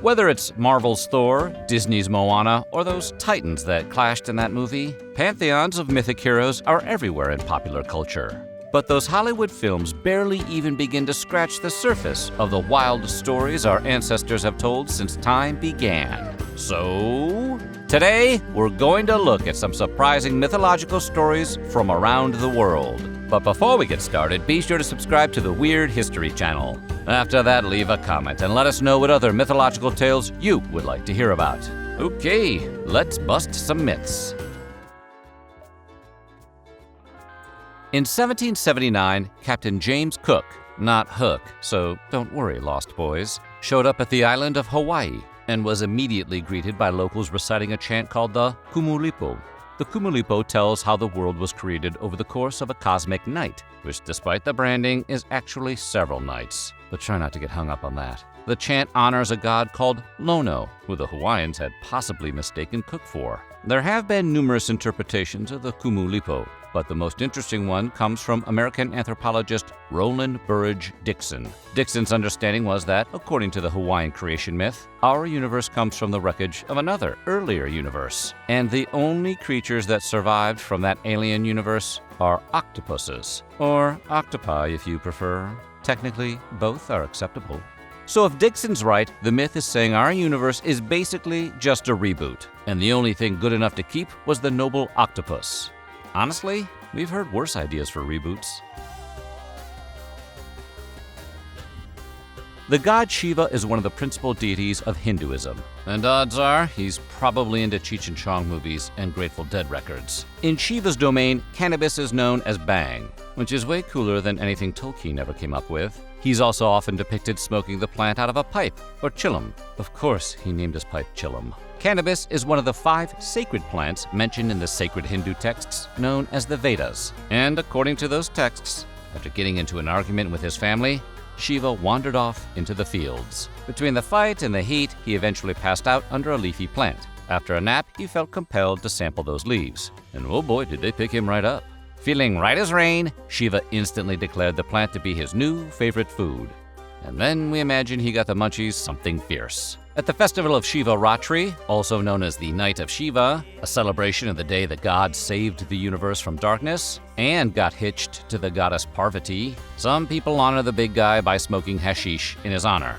Whether it's Marvel's Thor, Disney's Moana, or those titans that clashed in that movie, pantheons of mythic heroes are everywhere in popular culture. But those Hollywood films barely even begin to scratch the surface of the wild stories our ancestors have told since time began. So, today we're going to look at some surprising mythological stories from around the world. But before we get started, be sure to subscribe to the Weird History channel. After that, leave a comment and let us know what other mythological tales you would like to hear about. Okay, let's bust some myths. In 1779, Captain James Cook, not Hook, so don't worry, Lost Boys, showed up at the island of Hawaii and was immediately greeted by locals reciting a chant called the Kumulipo. The Kumulipo tells how the world was created over the course of a cosmic night, which despite the branding is actually several nights, but try not to get hung up on that. The chant honors a god called Lono, who the Hawaiians had possibly mistaken Cook for. There have been numerous interpretations of the Kumulipo, but the most interesting one comes from American anthropologist Roland Burridge Dixon. Dixon's understanding was that, according to the Hawaiian creation myth, our universe comes from the wreckage of another, earlier universe. And the only creatures that survived from that alien universe are octopuses, or octopi if you prefer. Technically, both are acceptable. So if Dixon's right, the myth is saying our universe is basically just a reboot, and the only thing good enough to keep was the noble octopus. Honestly, we've heard worse ideas for reboots. The god Shiva is one of the principal deities of Hinduism, and odds are he's probably into Cheech and Chong movies and Grateful Dead records. In Shiva's domain, cannabis is known as bang, which is way cooler than anything Tolkien ever came up with. He's also often depicted smoking the plant out of a pipe, or chillum. Of course, he named his pipe chillum. Cannabis is one of the 5 sacred plants mentioned in the sacred Hindu texts known as the Vedas. And according to those texts, after getting into an argument with his family, Shiva wandered off into the fields. Between the fight and the heat, he eventually passed out under a leafy plant. After a nap, he felt compelled to sample those leaves. And oh boy, did they pick him right up. Feeling right as rain, Shiva instantly declared the plant to be his new favorite food. And then we imagine he got the munchies something fierce. At the festival of Shiva Ratri, also known as the Night of Shiva, a celebration of the day the god saved the universe from darkness and got hitched to the goddess Parvati, some people honor the big guy by smoking hashish in his honor.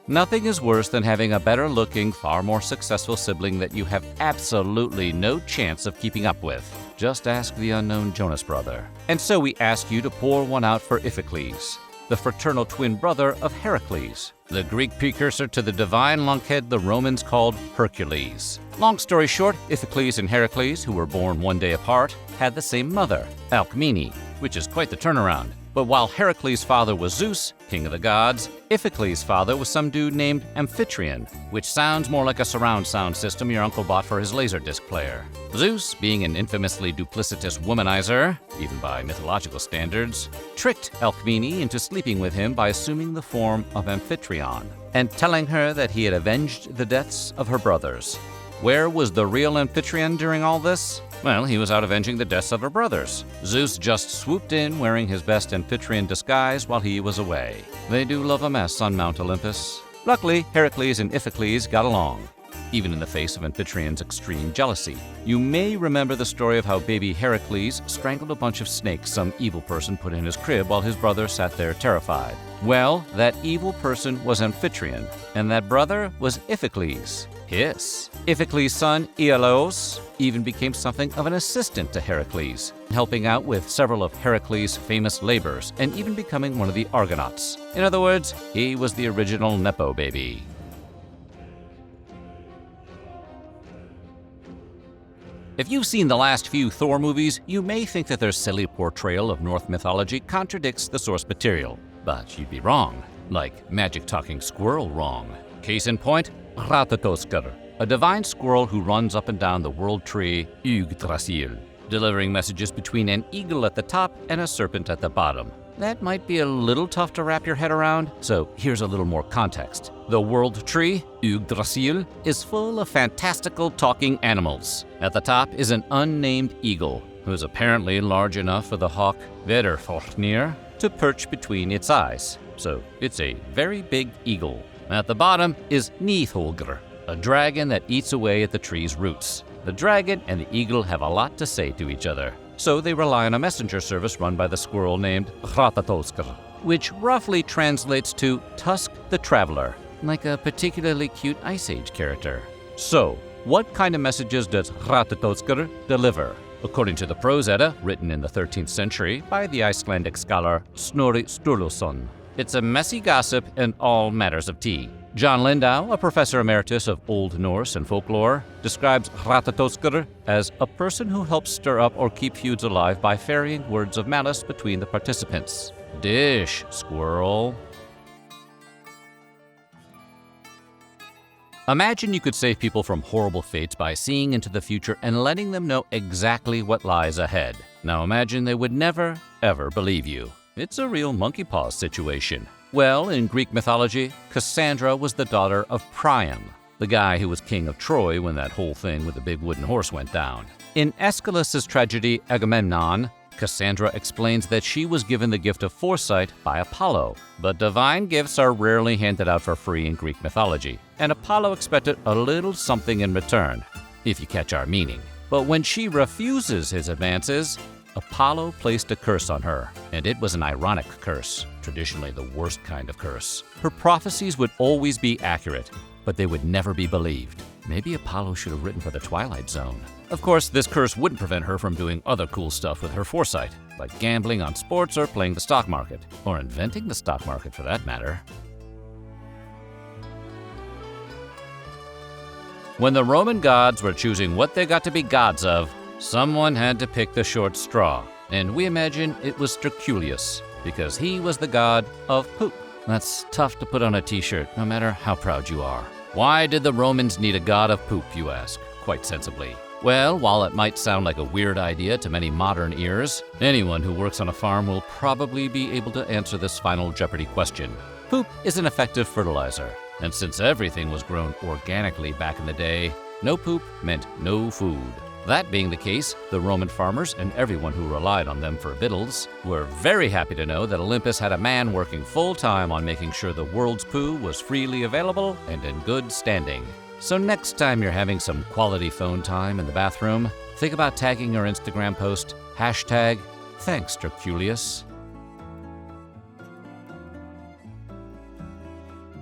Nothing is worse than having a better-looking, far more successful sibling that you have absolutely no chance of keeping up with. Just ask the unknown Jonas brother. And so we ask you to pour one out for Iphicles, the fraternal twin brother of Hercules, the Greek precursor to the divine lunkhead the Romans called Hercules. Long story short, Iphicles and Heracles, who were born one day apart, had the same mother, Alcmene, which is quite the turnaround. But while Heracles' father was Zeus, king of the gods, Iphicles' father was some dude named Amphitryon, which sounds more like a surround sound system your uncle bought for his Laserdisc player. Zeus, being an infamously duplicitous womanizer, even by mythological standards, tricked Alcmene into sleeping with him by assuming the form of Amphitryon and telling her that he had avenged the deaths of her brothers. Where was the real Amphitryon during all this? Well, he was out avenging the deaths of her brothers. Zeus just swooped in wearing his best Amphitryon disguise while he was away. They do love a mess on Mount Olympus. Luckily, Heracles and Iphicles got along, even in the face of Amphitryon's extreme jealousy. You may remember the story of how baby Heracles strangled a bunch of snakes some evil person put in his crib while his brother sat there terrified. Well, that evil person was Amphitryon, and that brother was Iphicles. Yes. Iphicles' son, Iolaus, even became something of an assistant to Heracles, helping out with several of Heracles' famous labors and even becoming one of the Argonauts. In other words, he was the original Nepo baby. If you've seen the last few Thor movies, you may think that their silly portrayal of Norse mythology contradicts the source material. But you'd be wrong. Like magic-talking squirrel wrong. Case in point, RATATOSKR, a divine squirrel who runs up and down the world tree Yggdrasil, delivering messages between an eagle at the top and a serpent at the bottom. That might be a little tough to wrap your head around, so here's a little more context. The world tree, Yggdrasil, is full of fantastical talking animals. At the top is an unnamed eagle, who is apparently large enough for the hawk Vedrfolknir to perch between its eyes. So it's a very big eagle. At the bottom is Mythological, a dragon that eats away at the tree's roots. The dragon and the eagle have a lot to say to each other, so they rely on a messenger service run by the squirrel named RATATOSKR, which roughly translates to Tusk the Traveler, like a particularly cute Ice Age character. So, what kind of messages does RATATOSKR deliver? According to the Prose Edda, written in the 13th century by the Icelandic scholar Snorri Sturluson, it's a messy gossip and all matters of tea. John Lindau, a professor emeritus of Old Norse and folklore, describes RATATOSKR as a person who helps stir up or keep feuds alive by ferrying words of malice between the participants. Dish, squirrel. Imagine you could save people from horrible fates by seeing into the future and letting them know exactly what lies ahead. Now imagine they would never, ever believe you. It's a real monkey paws situation. Well, in Greek mythology, Cassandra was the daughter of Priam, the guy who was king of Troy when that whole thing with the big wooden horse went down. In Aeschylus' tragedy Agamemnon, Cassandra explains that she was given the gift of foresight by Apollo. But divine gifts are rarely handed out for free in Greek mythology, and Apollo expected a little something in return, if you catch our meaning. But when she refuses his advances, Apollo placed a curse on her, and it was an ironic curse, traditionally the worst kind of curse. Her prophecies would always be accurate, but they would never be believed. Maybe Apollo should have written for the Twilight Zone. Of course, this curse wouldn't prevent her from doing other cool stuff with her foresight, like gambling on sports or playing the stock market, or inventing the stock market for that matter. When the Roman gods were choosing what they got to be gods of, someone had to pick the short straw, and we imagine it was HERCULES, because he was the god of poop. That's tough to put on a t-shirt, no matter how proud you are. Why did the Romans need a god of poop, you ask? Quite sensibly. Well, while it might sound like a weird idea to many modern ears, anyone who works on a farm will probably be able to answer this final Jeopardy question. Poop is an effective fertilizer, and since everything was grown organically back in the day, no poop meant no food. That being the case, the Roman farmers and everyone who relied on them for victuals were very happy to know that Olympus had a man working full-time on making sure the world's poo was freely available and in good standing. So next time you're having some quality phone time in the bathroom, think about tagging your Instagram post, #Thanks HERCULES.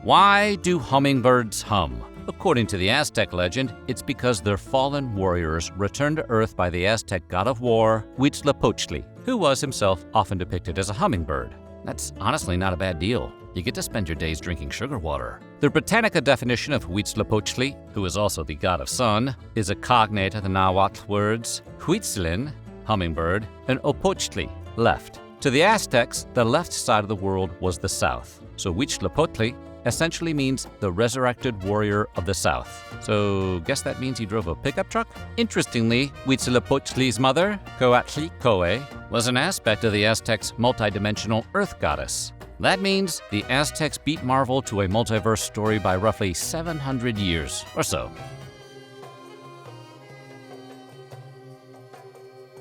Why do hummingbirds hum? According to the Aztec legend, it's because their fallen warriors returned to Earth by the Aztec god of war, Huitzilopochtli, who was himself often depicted as a hummingbird. That's honestly not a bad deal. You get to spend your days drinking sugar water. The Britannica definition of Huitzilopochtli, who is also the god of sun, is a cognate of the Nahuatl words Huitzilin, hummingbird, and Opochtli, left. To the Aztecs, the left side of the world was the south, so Huitzilopochtli essentially means the resurrected warrior of the south. So guess that means he drove a pickup truck? Interestingly, Huitzilopochtli's mother, Coatlicue, was an aspect of the Aztecs' multidimensional earth goddess. That means the Aztecs beat Marvel to a multiverse story by roughly 700 years or so.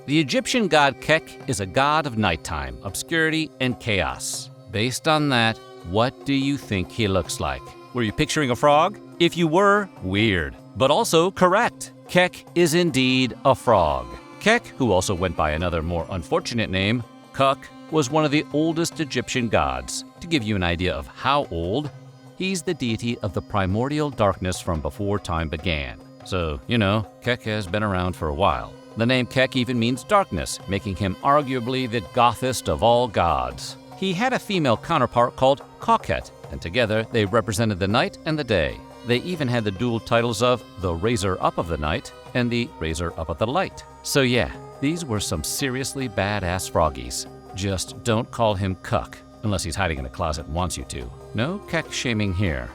The Egyptian god Kek is a god of nighttime, obscurity, and chaos. Based on that, what do you think he looks like? Were you picturing a frog? If you were, weird, but also correct. Kek is indeed a frog. Kek, who also went by another more unfortunate name, Kuk, was one of the oldest Egyptian gods. To give you an idea of how old, he's the deity of the primordial darkness from before time began. So, Kek has been around for a while. The name Kek even means darkness, making him arguably the gothest of all gods. He had a female counterpart called Coquette, and together they represented the night and the day. They even had the dual titles of the Raiser Up of the Night and the Raiser Up of the Light. So yeah, these were some seriously badass froggies. Just don't call him Cuck, unless he's hiding in a closet and wants you to. No Kek shaming here.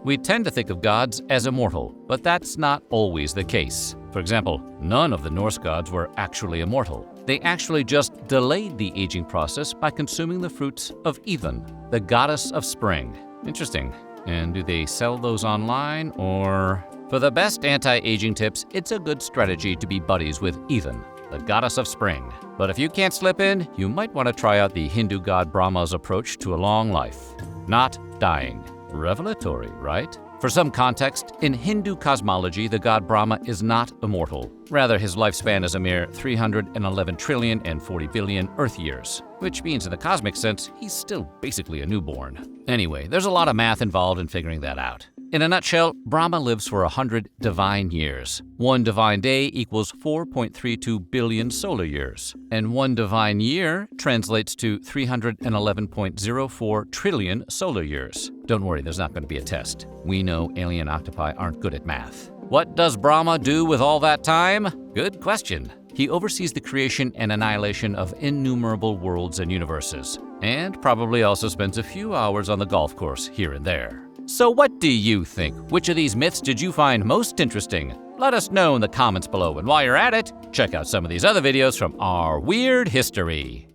We tend to think of gods as immortal, but that's not always the case. For example, none of the Norse gods were actually immortal. They actually just delayed the aging process by consuming the fruits of Ethan, the goddess of spring. Interesting. And do they sell those online, or? For the best anti-aging tips, it's a good strategy to be buddies with Ethan, the goddess of spring. But if you can't slip in, you might want to try out the Hindu god Brahma's approach to a long life. Not dying. Revelatory, right? For some context, in Hindu cosmology, the god Brahma is not immortal. Rather, his lifespan is a mere 311 trillion and 40 billion Earth years, which means in the cosmic sense, he's still basically a newborn. Anyway, there's a lot of math involved in figuring that out. In a nutshell, Brahma lives for 100 divine years. 1 divine day equals 4.32 billion solar years. And 1 divine year translates to 311.04 trillion solar years. Don't worry, there's not going to be a test. We know alien octopi aren't good at math. What does Brahma do with all that time? Good question. He oversees the creation and annihilation of innumerable worlds and universes, and probably also spends a few hours on the golf course here and there. So what do you think? Which of these myths did you find most interesting? Let us know in the comments below, and while you're at it, check out some of these other videos from our weird history.